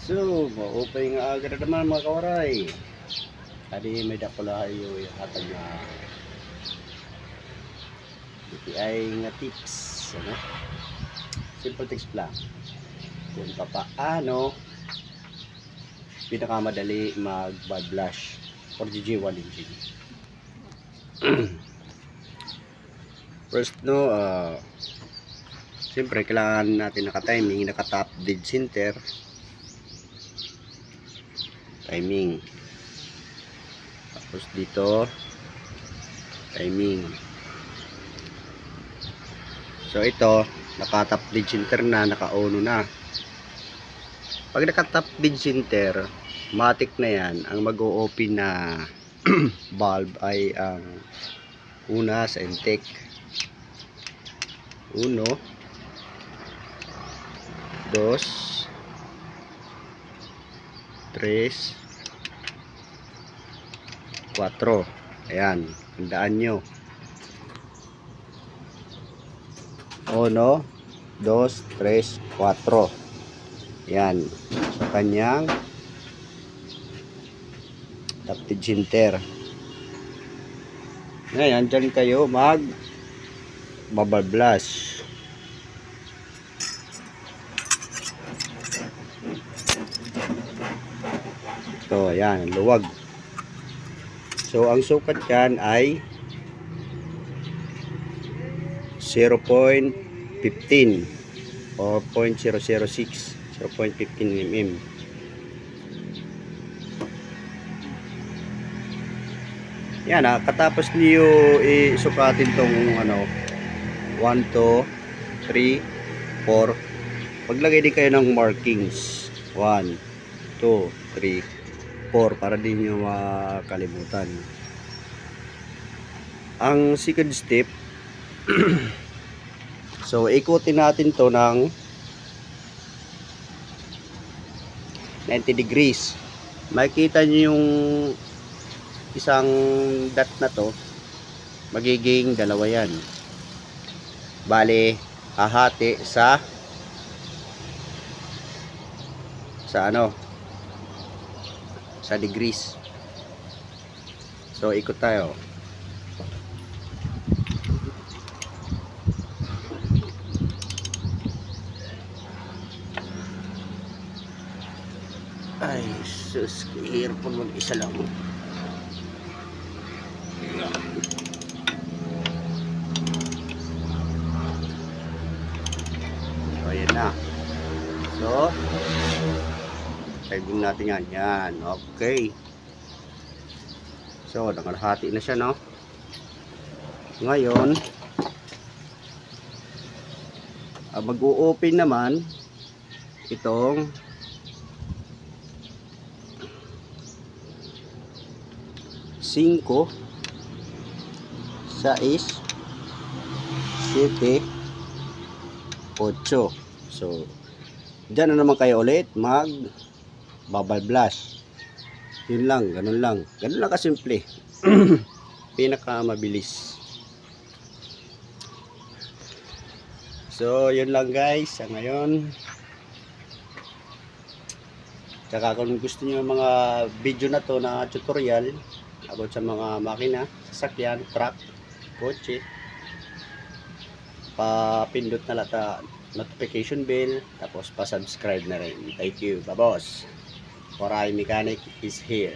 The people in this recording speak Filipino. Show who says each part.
Speaker 1: So, ma-open nga agad naman mga kawaray. Tadi may dakulahayo yung hatag na DTI nga tips. Ano? Simple tips lang. Kung paano pinakamadali mag-bud blush for GG1 engine. First siyempre kailangan natin naka-timing, naka-top dead center. Timing. Tapos dito timing. So ito naka-top dead center na, naka-ono na. Pag naka-top dead center, matic na yan. Ang mag-o-open na valve ay ang una sa intake. 1 2 3 4. Ayan, tandaan nyo. 1 2 3 4. Ayan, sa kanyang top dead center. Ngayon, dyan kayo bubble blush. Ito, ayan, luwag. So, ang sukat yan ay 0.15 o 0.006, 0.15 mm. Yan, katapos niyo isukatin tong 1 2 3 4. Paglagay din kayo ng markings 1 2 3 4 para din nyo makalimutan. Ang second step, so ikutin natin to ng 90 degrees. Makikita nyo yung isang dot na to, magiging dalawa yan. Bale, hahati sa sa degrees. So ikot tayo. Ay sus, hirap po mag-isa lang. So ayan na. So tayo natin yan. Yan. Okay. So, nakalahati na siya, no? Ngayon, mag-o-open naman itong Cinco, 6, 7, 8. So, dyan na naman kayo ulit bubble blush. Yun lang, ganun lang. Ganun lang kasimple. Pinaka mabilis. So, yun lang guys. Sa ngayon. Tsaka kung gusto niyo mga video na to na tutorial about sa mga makina, sasakyan, truck, kotse, papindot na lata notification bell, tapos pa-subscribe na rin. Thank you, babos. Waray Mechanic is here.